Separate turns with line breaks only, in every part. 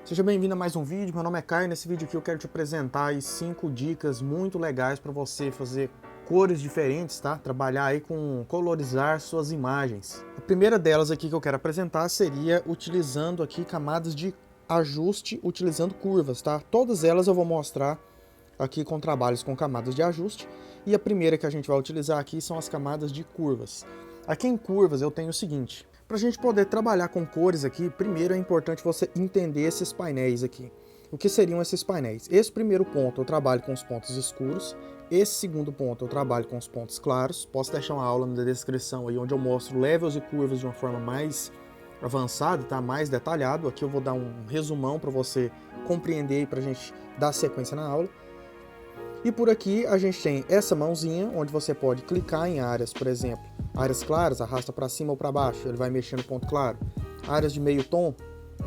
Seja bem-vindo a mais um vídeo, meu nome é Caio. Nesse vídeo aqui eu quero te apresentar aí 5 dicas muito legais para você fazer cores diferentes, tá? Trabalhar aí com colorizar suas imagens. A primeira delas aqui que eu quero apresentar seria utilizando aqui camadas de ajuste, utilizando curvas, tá? Todas elas eu vou mostrar aqui com trabalhos com camadas de ajuste. E a primeira que a gente vai utilizar aqui são as camadas de curvas. Aqui em curvas eu tenho o seguinte: para a gente poder trabalhar com cores aqui, primeiro é importante você entender esses painéis aqui. O que seriam esses painéis? Esse primeiro ponto eu trabalho com os pontos escuros, esse segundo ponto eu trabalho com os pontos claros. Posso deixar uma aula na descrição aí onde eu mostro levels e curvas de uma forma mais avançada, tá? Mais detalhado. Aqui eu vou dar um resumão para você compreender e para a gente dar sequência na aula. E por aqui a gente tem essa mãozinha, onde você pode clicar em áreas, por exemplo, áreas claras, arrasta para cima ou para baixo, ele vai mexer no ponto claro. Áreas de meio tom,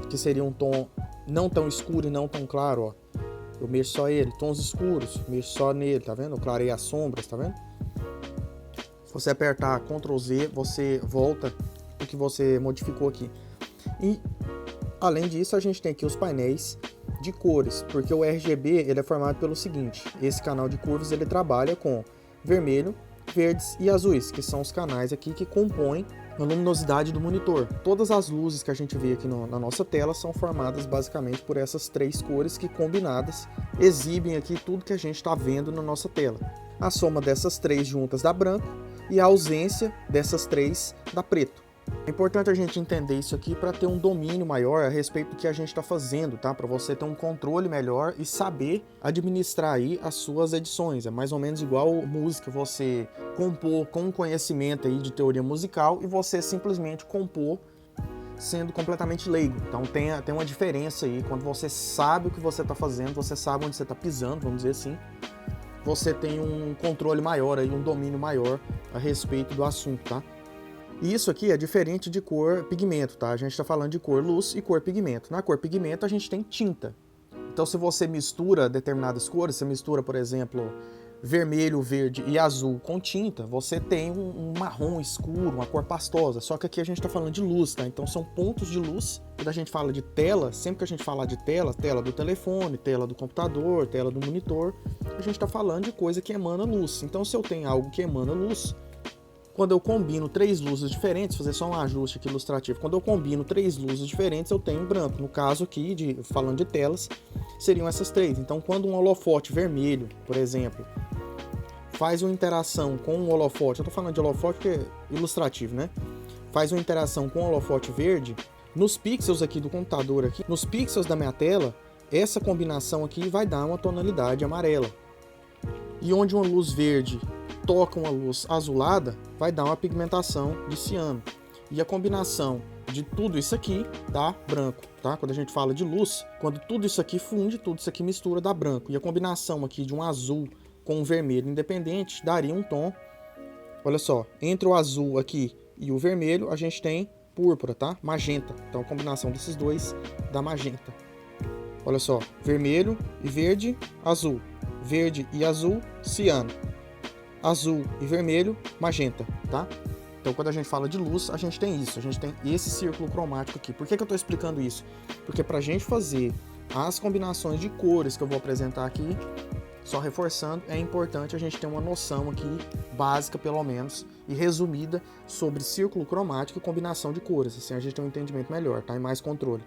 que seria um tom não tão escuro e não tão claro, ó. Eu mexo só ele. Tons escuros, mexo só nele, tá vendo? Eu clarei as sombras, tá vendo? Se você apertar Ctrl Z, você volta o que você modificou aqui. E além disso, a gente tem aqui os painéis de cores, porque o RGB ele é formado pelo seguinte: esse canal de curvas ele trabalha com vermelho, verdes e azuis, que são os canais aqui que compõem a luminosidade do monitor. Todas as luzes que a gente vê aqui na nossa tela são formadas basicamente por essas três cores que combinadas exibem aqui tudo que a gente está vendo na nossa tela. A soma dessas três juntas dá branco e a ausência dessas três dá preto. É importante a gente entender isso aqui para ter um domínio maior a respeito do que a gente está fazendo, tá? Para você ter um controle melhor e saber administrar aí as suas edições. É mais ou menos igual música, você compor com conhecimento aí de teoria musical e você simplesmente compor sendo completamente leigo. Então tem uma diferença aí. Quando você sabe o que você está fazendo, você sabe onde você está pisando, vamos dizer assim, você tem um controle maior aí, um domínio maior a respeito do assunto, tá? E isso aqui é diferente de cor pigmento, tá? A gente está falando de cor luz e cor pigmento. Na cor pigmento a gente tem tinta. Então se você mistura determinadas cores, você mistura, por exemplo, vermelho, verde e azul com tinta, você tem um marrom escuro, uma cor pastosa. Só que aqui a gente está falando de luz, tá? Então são pontos de luz. Quando a gente fala de tela, sempre que a gente falar de tela, tela do telefone, tela do computador, tela do monitor, a gente está falando de coisa que emana luz. Então se eu tenho algo que emana luz, quando eu combino três luzes diferentes, fazer só um ajuste aqui ilustrativo, quando eu combino três luzes diferentes, eu tenho branco. No caso aqui, falando de telas, seriam essas três. Então, quando um holofote vermelho, por exemplo, faz uma interação com um holofote, eu estou falando de holofote porque é ilustrativo, né? Faz uma interação com um holofote verde, nos pixels aqui do computador, aqui, nos pixels da minha tela, essa combinação aqui vai dar uma tonalidade amarela. E onde uma luz verde toca uma luz azulada, vai dar uma pigmentação de ciano. E a combinação de tudo isso aqui dá branco, tá? Quando a gente fala de luz, quando tudo isso aqui funde, tudo isso aqui mistura, dá branco. E a combinação aqui de um azul com um vermelho independente daria um tom, olha só, entre o azul aqui e o vermelho, a gente tem púrpura, tá? Magenta. Então a combinação desses dois dá magenta. Olha só, vermelho e verde, azul. Verde e azul, ciano. Azul e vermelho, magenta, tá? Então quando a gente fala de luz, a gente tem isso, a gente tem esse círculo cromático aqui. Por que eu estou explicando isso? Porque para a gente fazer as combinações de cores que eu vou apresentar aqui, só reforçando, é importante a gente ter uma noção aqui, básica pelo menos, e resumida sobre círculo cromático e combinação de cores. Assim a gente tem um entendimento melhor, tá? E mais controle.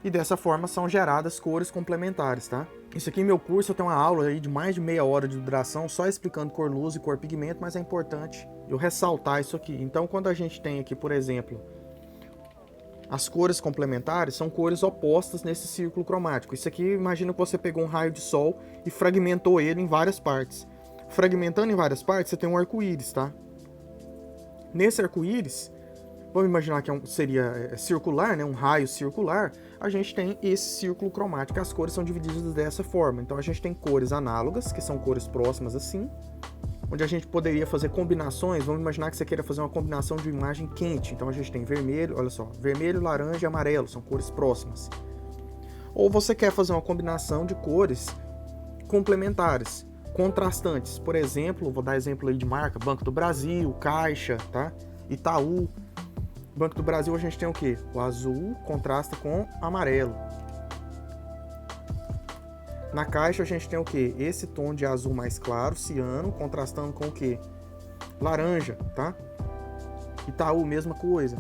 E dessa forma são geradas cores complementares, tá? Isso aqui em meu curso eu tenho uma aula aí de mais de meia hora de duração só explicando cor luz e cor pigmento, mas é importante eu ressaltar isso aqui. Então quando a gente tem aqui, por exemplo, as cores complementares, são cores opostas nesse círculo cromático. Isso aqui, imagina que você pegou um raio de sol e fragmentou ele em várias partes. Fragmentando em várias partes, você tem um arco-íris, tá? Nesse arco-íris, vamos imaginar que seria circular, né? Um raio circular. A gente tem esse círculo cromático, as cores são divididas dessa forma. Então a gente tem cores análogas, que são cores próximas assim, onde a gente poderia fazer combinações. Vamos imaginar que você queira fazer uma combinação de imagem quente. Então a gente tem vermelho, olha só, vermelho, laranja e amarelo, são cores próximas. Ou você quer fazer uma combinação de cores complementares, contrastantes. Por exemplo, vou dar exemplo aí de marca, Banco do Brasil, Caixa, tá? Itaú. Banco do Brasil a gente tem o quê? O azul contrasta com amarelo. Na Caixa a gente tem o quê? Esse tom de azul mais claro, ciano, contrastando com o quê? Laranja, tá? Itaú, mesma coisa.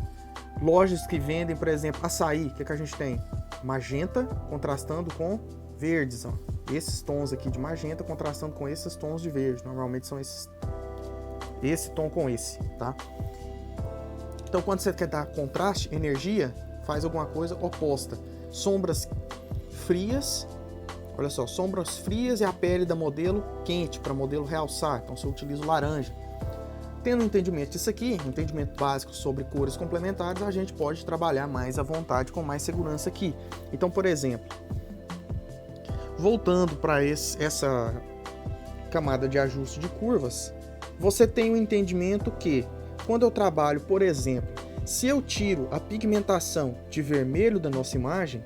Lojas que vendem, por exemplo, açaí, o que a gente tem? Magenta contrastando com verdes, ó. Esses tons aqui de magenta contrastando com esses tons de verde. Normalmente são esse tom com esse, tá? Então, quando você quer dar contraste, energia, faz alguma coisa oposta. Sombras frias, olha só, sombras frias e a pele da modelo quente, para modelo realçar. Então, você utiliza o laranja. Tendo um entendimento disso aqui, um entendimento básico sobre cores complementares, a gente pode trabalhar mais à vontade, com mais segurança aqui. Então, por exemplo, voltando para essa camada de ajuste de curvas, você tem um entendimento que, quando eu trabalho, por exemplo, se eu tiro a pigmentação de vermelho da nossa imagem,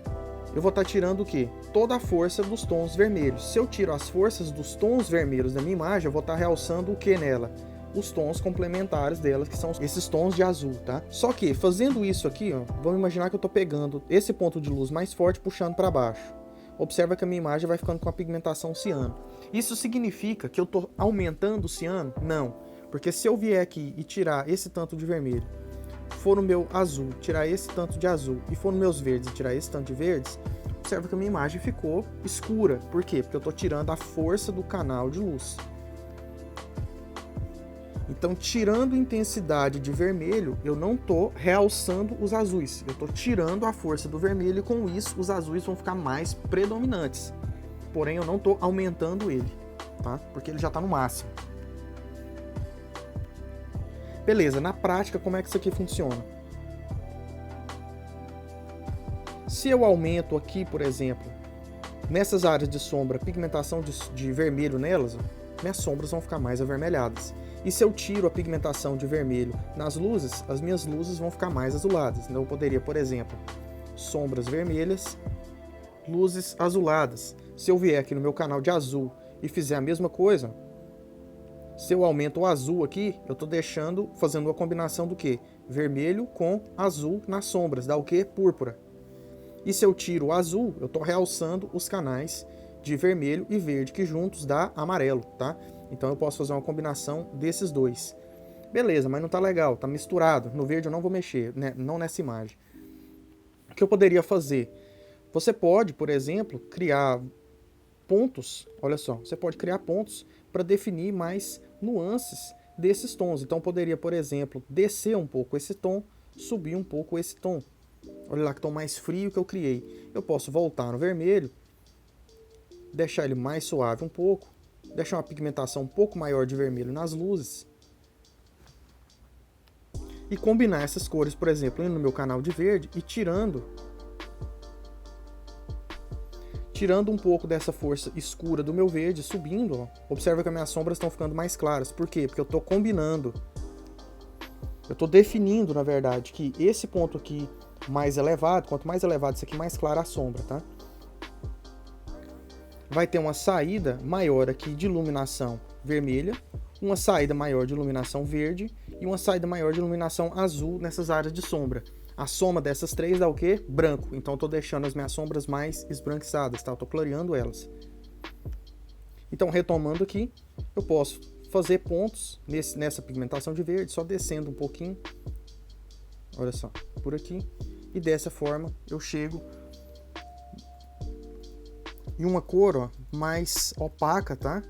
eu vou estar tirando o quê? Toda a força dos tons vermelhos. Se eu tiro as forças dos tons vermelhos da minha imagem, eu vou estar realçando o que nela? Os tons complementares delas, que são esses tons de azul, tá? Só que, fazendo isso aqui, ó, vamos imaginar que eu estou pegando esse ponto de luz mais forte, puxando para baixo. Observa que a minha imagem vai ficando com a pigmentação ciano. Isso significa que eu estou aumentando o ciano? Não. Porque se eu vier aqui e tirar esse tanto de vermelho, for no meu azul, tirar esse tanto de azul, e for nos meus verdes e tirar esse tanto de verdes, observa que a minha imagem ficou escura. Por quê? Porque eu estou tirando a força do canal de luz. Então, tirando intensidade de vermelho, eu não estou realçando os azuis. Eu estou tirando a força do vermelho e, com isso, os azuis vão ficar mais predominantes. Porém, eu não estou aumentando ele, tá? Porque ele já está no máximo. Beleza, na prática, como é que isso aqui funciona? Se eu aumento aqui, por exemplo, nessas áreas de sombra, pigmentação de vermelho nelas, minhas sombras vão ficar mais avermelhadas. E se eu tiro a pigmentação de vermelho nas luzes, as minhas luzes vão ficar mais azuladas. Então eu poderia, por exemplo, sombras vermelhas, luzes azuladas. Se eu vier aqui no meu canal de azul e fizer a mesma coisa, se eu aumento o azul aqui, eu estou fazendo uma combinação do quê? Vermelho com azul nas sombras, dá o quê? Púrpura. E se eu tiro o azul, eu estou realçando os canais de vermelho e verde, que juntos dá amarelo, tá? Então eu posso fazer uma combinação desses dois. Beleza, mas não tá legal, tá misturado. No verde eu não vou mexer, né? Não nessa imagem. O que eu poderia fazer? Você pode, por exemplo, criar pontos. Olha só, você pode criar pontos para definir mais nuances desses tons. Então eu poderia, por exemplo, descer um pouco esse tom, subir um pouco esse tom. Olha lá que tom mais frio que eu criei. Eu posso voltar no vermelho, deixar ele mais suave um pouco, deixar uma pigmentação um pouco maior de vermelho nas luzes e combinar essas cores, por exemplo, indo no meu canal de verde e tirando um pouco dessa força escura do meu verde, subindo, ó. Observa que as minhas sombras estão ficando mais claras. Por quê? Porque eu estou combinando. Eu estou definindo, na verdade, que esse ponto aqui mais elevado, quanto mais elevado isso aqui, mais clara a sombra, tá? Vai ter uma saída maior aqui de iluminação vermelha, uma saída maior de iluminação verde e uma saída maior de iluminação azul nessas áreas de sombra. A soma dessas três dá o quê? Branco. Então eu estou deixando as minhas sombras mais esbranquiçadas, tá? Eu estou clareando elas. Então, retomando aqui, eu posso fazer pontos nessa pigmentação de verde, só descendo um pouquinho. Olha só, por aqui. E dessa forma eu chego em uma cor, ó, mais opaca, tá?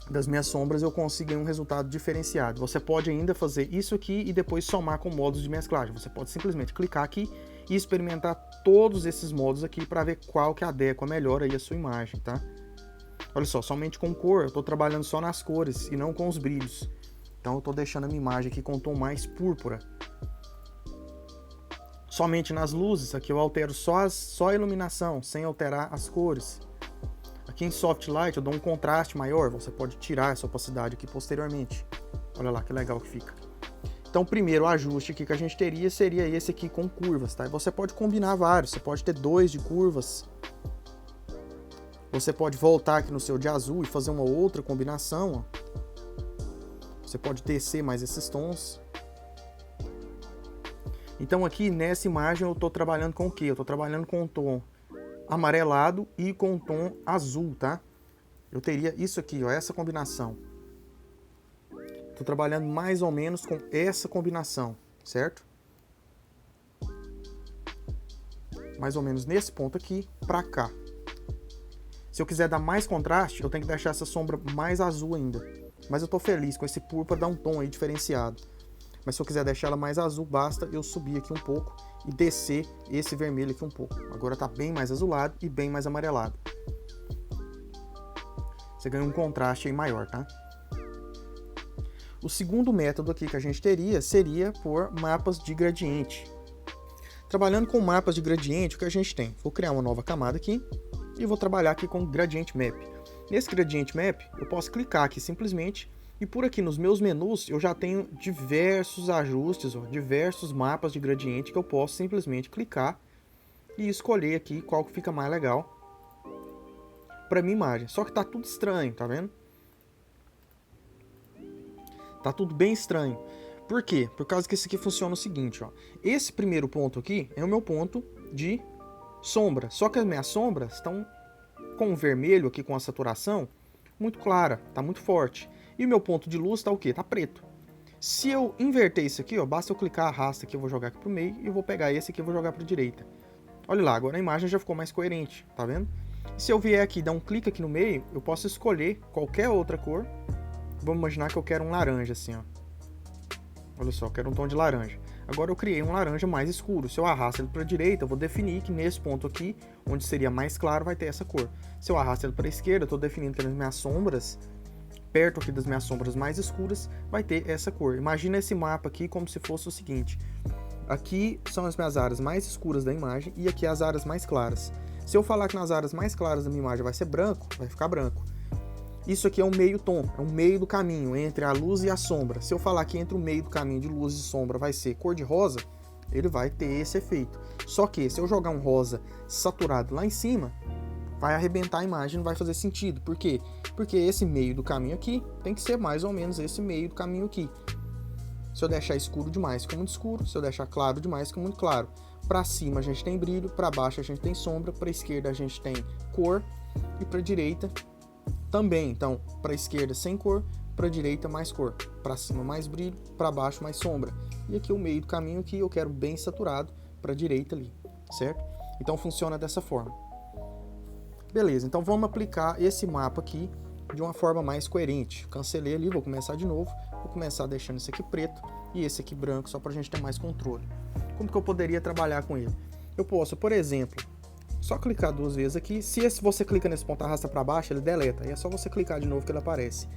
Das minhas sombras eu consigo um resultado diferenciado. Você pode ainda fazer isso aqui e depois somar com modos de mesclagem. Você pode simplesmente clicar aqui e experimentar todos esses modos aqui para ver qual que adequa melhor aí a sua imagem, tá? Olha só, somente com cor, eu estou trabalhando só nas cores e não com os brilhos. Então eu estou deixando a minha imagem aqui com um tom mais púrpura. Somente nas luzes, aqui eu altero só a iluminação, sem alterar as cores. Aqui em Soft Light eu dou um contraste maior, você pode tirar essa opacidade aqui posteriormente. Olha lá que legal que fica. Então o primeiro ajuste aqui que a gente teria seria esse aqui com curvas, tá? E você pode combinar vários, você pode ter 2 de curvas. Você pode voltar aqui no seu de azul e fazer uma outra combinação, ó. Você pode descer mais esses tons. Então aqui nessa imagem eu estou trabalhando com o quê? Eu estou trabalhando com um tom amarelado e com um tom azul, tá? Eu teria isso aqui, ó, essa combinação. Estou trabalhando mais ou menos com essa combinação, certo? Mais ou menos nesse ponto aqui, pra cá. Se eu quiser dar mais contraste, eu tenho que deixar essa sombra mais azul ainda. Mas eu tô feliz com esse púrpura, dar um tom aí diferenciado. Mas se eu quiser deixar ela mais azul, basta eu subir aqui um pouco e descer esse vermelho aqui um pouco. Agora tá bem mais azulado e bem mais amarelado. Você ganha um contraste aí maior, tá? O segundo método aqui que a gente teria seria por mapas de gradiente. Trabalhando com mapas de gradiente, o que a gente tem? Vou criar uma nova camada aqui e vou trabalhar aqui com Gradient Map. Nesse Gradient Map, eu posso clicar aqui simplesmente e por aqui nos meus menus eu já tenho diversos ajustes, ó, diversos mapas de gradiente que eu posso simplesmente clicar e escolher aqui qual que fica mais legal para minha imagem. Só que tá tudo estranho, tá vendo? Tá tudo bem estranho. Por quê? Por causa que esse aqui funciona o seguinte, ó. Esse primeiro ponto aqui é o meu ponto de sombra. Só que as minhas sombras estão com o vermelho aqui, com a saturação muito clara, tá muito forte. E o meu ponto de luz tá o quê? Tá preto. Se eu inverter isso aqui, ó, basta eu clicar, arrasta aqui, eu vou jogar aqui pro meio e eu vou pegar esse aqui e vou jogar pra direita. Olha lá, agora a imagem já ficou mais coerente, tá vendo? E se eu vier aqui e dar um clique aqui no meio, eu posso escolher qualquer outra cor. Vamos imaginar que eu quero um laranja assim, ó. Olha só, eu quero um tom de laranja. Agora eu criei um laranja mais escuro. Se eu arrasto ele para a direita, eu vou definir que nesse ponto aqui, onde seria mais claro, vai ter essa cor. Se eu arrasto ele para a esquerda, eu estou definindo que nas minhas sombras, perto aqui das minhas sombras mais escuras, vai ter essa cor. Imagina esse mapa aqui como se fosse o seguinte. Aqui são as minhas áreas mais escuras da imagem e aqui as áreas mais claras. Se eu falar que nas áreas mais claras da minha imagem vai ser branco, vai ficar branco. Isso aqui é um meio tom, é um meio do caminho entre a luz e a sombra. Se eu falar que entre o meio do caminho de luz e sombra vai ser cor de rosa, ele vai ter esse efeito. Só que se eu jogar um rosa saturado lá em cima, vai arrebentar a imagem, não vai fazer sentido. Por quê? Porque esse meio do caminho aqui tem que ser mais ou menos esse meio do caminho aqui. Se eu deixar escuro demais, fica muito escuro. Se eu deixar claro demais, fica muito claro. Para cima a gente tem brilho, para baixo a gente tem sombra, para a esquerda a gente tem cor e para a direita também. Então, para a esquerda sem cor, para a direita mais cor, para cima mais brilho, para baixo mais sombra. E aqui o meio do caminho aqui eu quero bem saturado para a direita ali, certo? Então funciona dessa forma. Beleza, então vamos aplicar esse mapa aqui de uma forma mais coerente. Cancelei ali, vou começar de novo. Vou começar deixando esse aqui preto e esse aqui branco, só para a gente ter mais controle. Como que eu poderia trabalhar com ele? Eu posso, por exemplo, só clicar duas vezes aqui. Se você clica nesse ponto, arrasta para baixo, ele deleta. E é só você clicar de novo que ele aparece.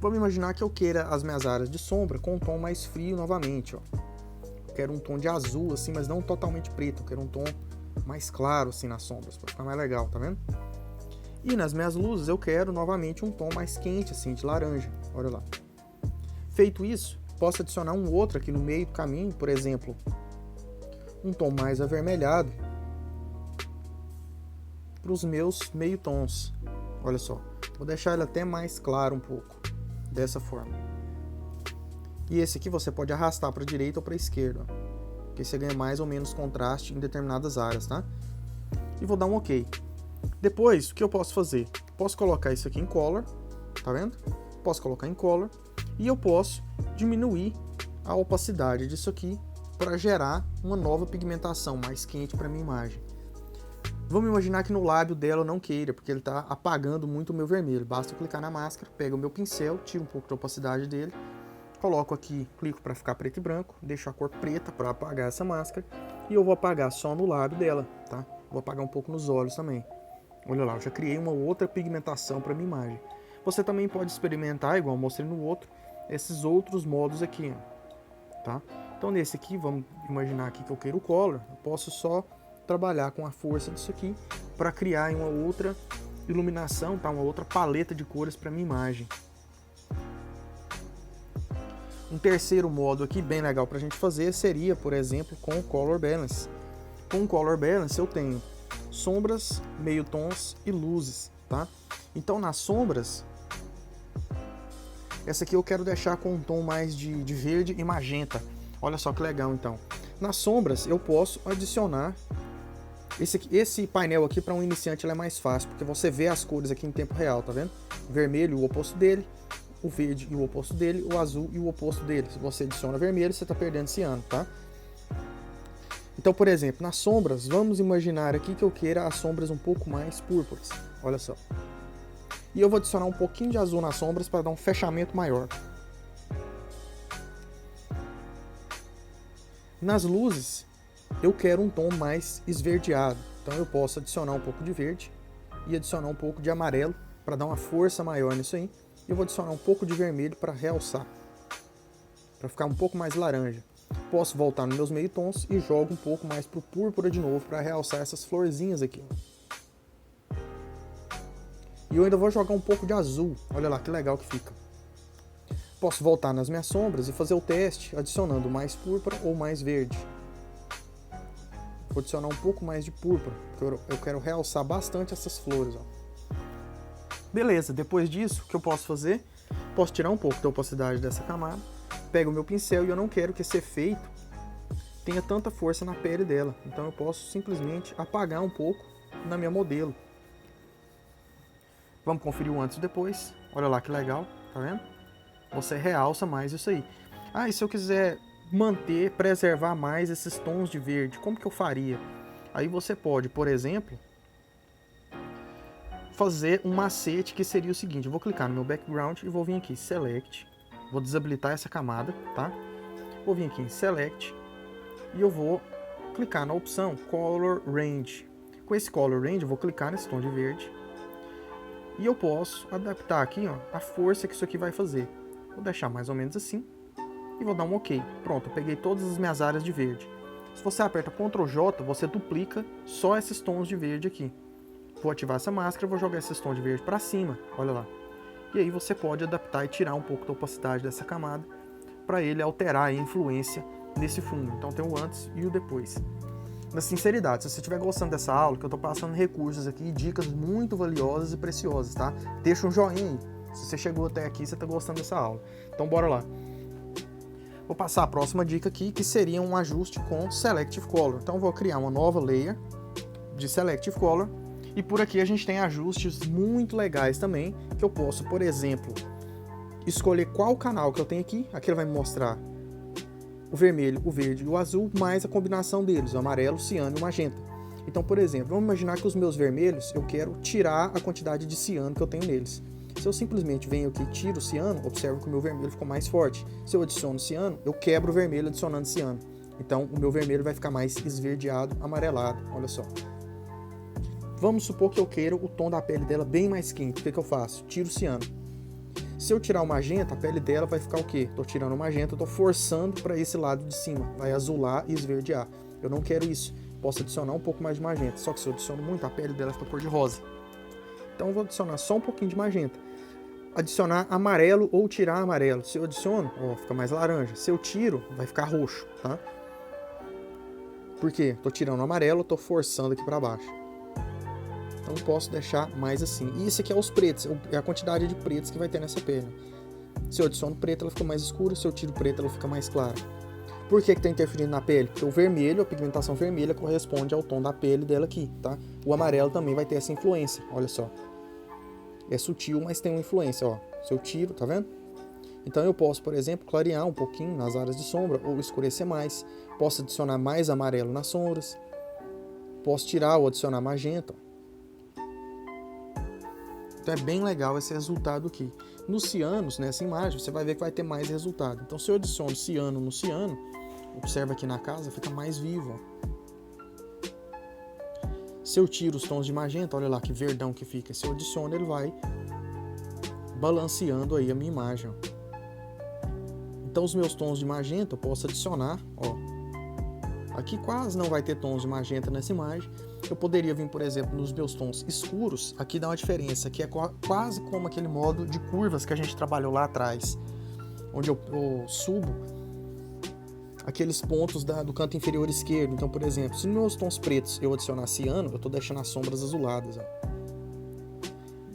Vamos imaginar que eu queira as minhas áreas de sombra com um tom mais frio novamente, ó. Eu quero um tom de azul, assim, mas não totalmente preto. Eu quero um tom mais claro, assim, nas sombras, para ficar mais legal, tá vendo? E nas minhas luzes eu quero novamente um tom mais quente, assim, de laranja. Olha lá. Feito isso, posso adicionar um outro aqui no meio do caminho, por exemplo, um tom mais avermelhado para os meus meio tons. Olha só, vou deixar ele até mais claro um pouco, dessa forma. E esse aqui você pode arrastar para a direita ou para a esquerda, porque você ganha mais ou menos contraste em determinadas áreas, tá? E vou dar um OK. Depois, o que eu posso fazer? Posso colocar isso aqui em Color, tá vendo? Posso colocar em Color e eu posso diminuir a opacidade disso aqui para gerar uma nova pigmentação mais quente para minha imagem. Vamos imaginar que no lábio dela eu não queira, porque ele está apagando muito o meu vermelho. Basta eu clicar na máscara, pego o meu pincel, tiro um pouco da opacidade dele, coloco aqui, clico para ficar preto e branco, deixo a cor preta para apagar essa máscara e eu vou apagar só no lábio dela, tá? Vou apagar um pouco nos olhos também. Olha lá, eu já criei uma outra pigmentação para minha imagem. Você também pode experimentar, igual eu mostrei no outro, esses outros modos aqui, ó, tá? Então nesse aqui, vamos imaginar aqui que eu queiro o Color, eu posso só trabalhar com a força disso aqui para criar uma outra iluminação, tá? Uma outra paleta de cores para minha imagem. Um terceiro modo aqui bem legal para a gente fazer seria, por exemplo, com o Color Balance. Com o Color Balance eu tenho sombras, meio tons e luzes, tá? Então nas sombras, essa aqui eu quero deixar com um tom mais de verde e magenta. Olha só que legal então. Nas sombras eu posso adicionar esse painel aqui. Para um iniciante ele é mais fácil, porque você vê as cores aqui em tempo real, tá vendo? O vermelho e o oposto dele, o verde e o oposto dele, o azul e o oposto dele. Se você adiciona vermelho, você está perdendo ciano, tá? Então, por exemplo, nas sombras, vamos imaginar aqui que eu queira as sombras um pouco mais púrpuras. Olha só. E eu vou adicionar um pouquinho de azul nas sombras para dar um fechamento maior. Nas luzes, eu quero um tom mais esverdeado. Então eu posso adicionar um pouco de verde e adicionar um pouco de amarelo para dar uma força maior nisso aí. E eu vou adicionar um pouco de vermelho para realçar, para ficar um pouco mais laranja. Posso voltar nos meus meio tons e jogo um pouco mais pro púrpura de novo para realçar essas florzinhas aqui. E eu ainda vou jogar um pouco de azul. Olha lá que legal que fica. Posso voltar nas minhas sombras e fazer o teste adicionando mais púrpura ou mais verde. Vou adicionar um pouco mais de púrpura, porque eu quero realçar bastante essas flores. Ó. Beleza, depois disso, o que eu posso fazer? Posso tirar um pouco da opacidade dessa camada, pego o meu pincel e eu não quero que esse efeito tenha tanta força na pele dela. Então eu posso simplesmente apagar um pouco na minha modelo. Vamos conferir o antes e depois. Olha lá que legal, tá vendo? Você realça mais isso aí. Ah, e se eu quiser manter, preservar mais esses tons de verde, como que eu faria? Aí você pode, por exemplo, fazer um macete que seria o seguinte. Eu vou clicar no meu background e vou vir aqui, Select. Vou desabilitar essa camada, tá? Vou vir aqui em Select e eu vou clicar na opção Color Range. Com esse Color Range eu vou clicar nesse tom de verde e eu posso adaptar aqui, ó, a força que isso aqui vai fazer. Vou deixar mais ou menos assim e vou dar um OK. Pronto, eu peguei todas as minhas áreas de verde. Se você aperta Ctrl J, você duplica só esses tons de verde aqui. Vou ativar essa máscara e vou jogar esses tons de verde para cima, olha lá. E aí você pode adaptar e tirar um pouco da opacidade dessa camada para ele alterar a influência nesse fundo. Então tem o antes e o depois. Na sinceridade, se você estiver gostando dessa aula, que eu estou passando recursos aqui, dicas muito valiosas e preciosas, tá? Deixa um joinha aí. Se você chegou até aqui, você está gostando dessa aula. Então bora lá. Vou passar a próxima dica aqui, que seria um ajuste com Selective Color. Então vou criar uma nova layer de Selective Color. E por aqui a gente tem ajustes muito legais também, que eu posso, por exemplo, escolher qual canal que eu tenho aqui. Aqui ele vai me mostrar o vermelho, o verde e o azul, mais a combinação deles, o amarelo, o ciano e o magenta. Então, por exemplo, vamos imaginar que os meus vermelhos, eu quero tirar a quantidade de ciano que eu tenho neles. Se eu simplesmente venho aqui e tiro o ciano, observo que o meu vermelho ficou mais forte. Se eu adiciono ciano, eu quebro o vermelho adicionando ciano. Então, o meu vermelho vai ficar mais esverdeado, amarelado, olha só. Vamos supor que eu queira o tom da pele dela bem mais quente. O que eu faço? Tiro o ciano. Se eu tirar o magenta, a pele dela vai ficar o quê? Estou tirando o magenta, estou forçando para esse lado de cima. Vai azular e esverdear. Eu não quero isso. Posso adicionar um pouco mais de magenta. Só que se eu adiciono muito, a pele dela fica cor de rosa. Então eu vou adicionar só um pouquinho de magenta. Adicionar amarelo ou tirar amarelo. Se eu adiciono, ó, fica mais laranja. Se eu tiro, vai ficar roxo, tá? Por quê? Estou tirando o amarelo, estou forçando aqui para baixo. Então posso deixar mais assim. E esse aqui é os pretos, é a quantidade de pretos que vai ter nessa pele. Se eu adiciono preto, ela fica mais escura. Se eu tiro preto, ela fica mais clara. Por que está interferindo na pele? Porque o vermelho, a pigmentação vermelha, corresponde ao tom da pele dela aqui, tá? O amarelo também vai ter essa influência, olha só. É sutil, mas tem uma influência, ó. Se eu tiro, tá vendo? Então eu posso, por exemplo, clarear um pouquinho nas áreas de sombra ou escurecer mais. Posso adicionar mais amarelo nas sombras. Posso tirar ou adicionar magenta. Então é bem legal esse resultado aqui. Nos cianos, nessa imagem, você vai ver que vai ter mais resultado. Então se eu adiciono ciano no ciano, observa aqui na casa, fica mais vivo, ó. Se eu tiro os tons de magenta, olha lá que verdão que fica. Se eu adiciono, ele vai balanceando aí a minha imagem, ó. Então os meus tons de magenta eu posso adicionar, ó. Aqui quase não vai ter tons de magenta nessa imagem. Eu poderia vir, por exemplo, nos meus tons escuros. Aqui dá uma diferença, que é quase como aquele modo de curvas que a gente trabalhou lá atrás, onde eu subo aqueles pontos do canto inferior esquerdo. Então, por exemplo, se nos meus tons pretos eu adicionar ciano, eu estou deixando as sombras azuladas, ó.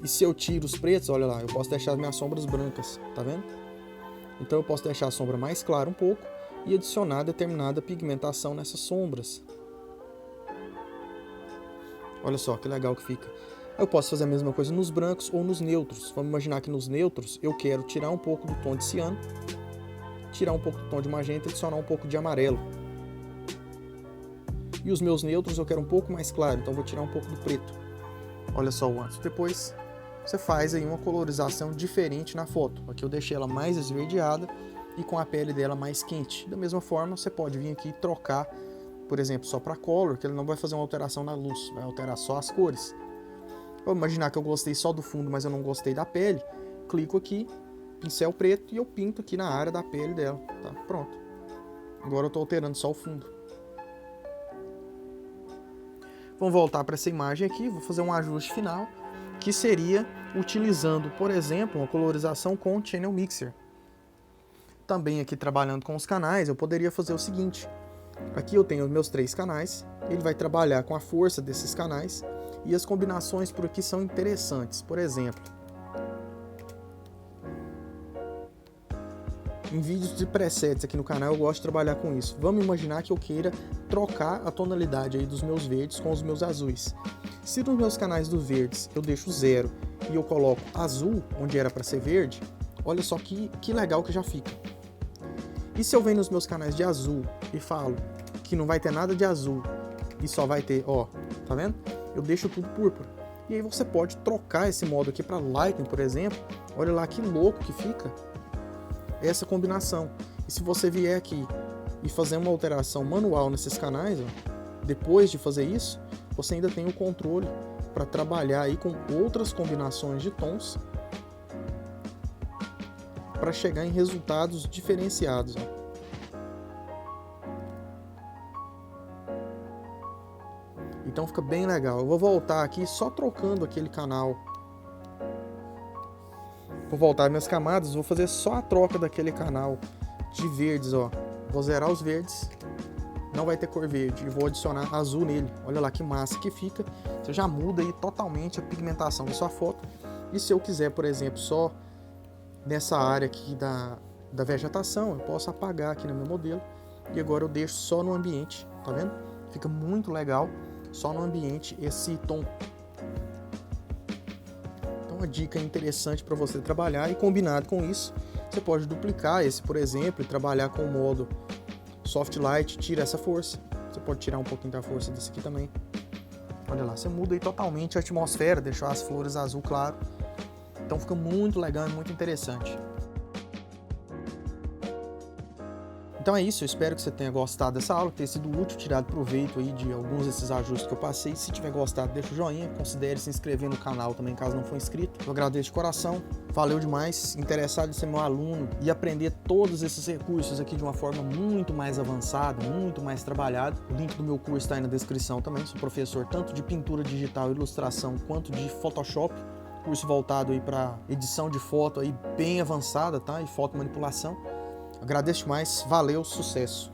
E se eu tiro os pretos, olha lá, eu posso deixar as minhas sombras brancas, tá vendo? Então eu posso deixar a sombra mais clara um pouco, e adicionar determinada pigmentação nessas sombras. Olha só que legal que fica. Eu posso fazer a mesma coisa nos brancos ou nos neutros. Vamos imaginar que nos neutros eu quero tirar um pouco do tom de ciano, tirar um pouco do tom de magenta e adicionar um pouco de amarelo. E os meus neutros eu quero um pouco mais claro, então vou tirar um pouco do preto. Olha só o antes e depois. Você faz aí uma colorização diferente na foto. Aqui eu deixei ela mais esverdeada e com a pele dela mais quente. Da mesma forma, você pode vir aqui e trocar, por exemplo, só para color, que ele não vai fazer uma alteração na luz, vai alterar só as cores. Vamos imaginar que eu gostei só do fundo, mas eu não gostei da pele. Clico aqui, pincel preto, e eu pinto aqui na área da pele dela. Tá? Pronto. Agora eu estou alterando só o fundo. Vamos voltar para essa imagem aqui, vou fazer um ajuste final, que seria utilizando, por exemplo, uma colorização com Channel Mixer. Também aqui trabalhando com os canais, eu poderia fazer o seguinte. Aqui eu tenho os meus 3 canais, ele vai trabalhar com a força desses canais, e as combinações por aqui são interessantes. Por exemplo, em vídeos de presets aqui no canal eu gosto de trabalhar com isso. Vamos imaginar que eu queira trocar a tonalidade aí dos meus verdes com os meus azuis. Se nos meus canais dos verdes eu deixo 0 e eu coloco azul onde era para ser verde, olha só que legal que já fica. E se eu venho nos meus canais de azul e falo que não vai ter nada de azul e só vai ter, ó, tá vendo? Eu deixo tudo púrpura. E aí você pode trocar esse modo aqui para Lighting, por exemplo. Olha lá que louco que fica essa combinação. E se você vier aqui e fazer uma alteração manual nesses canais, ó, depois de fazer isso, você ainda tem o controle para trabalhar aí com outras combinações de tons para chegar em resultados diferenciados. Ó. Então fica bem legal. Eu vou voltar aqui só trocando aquele canal. Vou voltar minhas camadas, vou fazer só a troca daquele canal de verdes, ó. Vou zerar os verdes, não vai ter cor verde, e vou adicionar azul nele. Olha lá que massa que fica. Você já muda aí totalmente a pigmentação da sua foto. E se eu quiser, por exemplo, só nessa área aqui da vegetação, eu posso apagar aqui no meu modelo. E agora eu deixo só no ambiente, tá vendo? Fica muito legal, só no ambiente, esse tom. Uma dica interessante para você trabalhar, e combinado com isso, você pode duplicar esse, por exemplo, e trabalhar com o modo Soft Light, tira essa força. Você pode tirar um pouquinho da força desse aqui também. Olha lá, você muda aí totalmente a atmosfera, deixar as flores azul claro. Então fica muito legal e muito interessante. Então é isso, eu espero que você tenha gostado dessa aula, tenha sido útil, tirado proveito aí de alguns desses ajustes que eu passei. Se tiver gostado, deixa o joinha, considere se inscrever no canal também, caso não for inscrito. Eu agradeço de coração, valeu demais, interessado em ser meu aluno e aprender todos esses recursos aqui de uma forma muito mais avançada, muito mais trabalhada. O link do meu curso está aí na descrição também, sou professor tanto de pintura digital e ilustração, quanto de Photoshop. Curso voltado aí para edição de foto aí bem avançada, tá? E fotomanipulação. Agradeço demais, valeu, sucesso!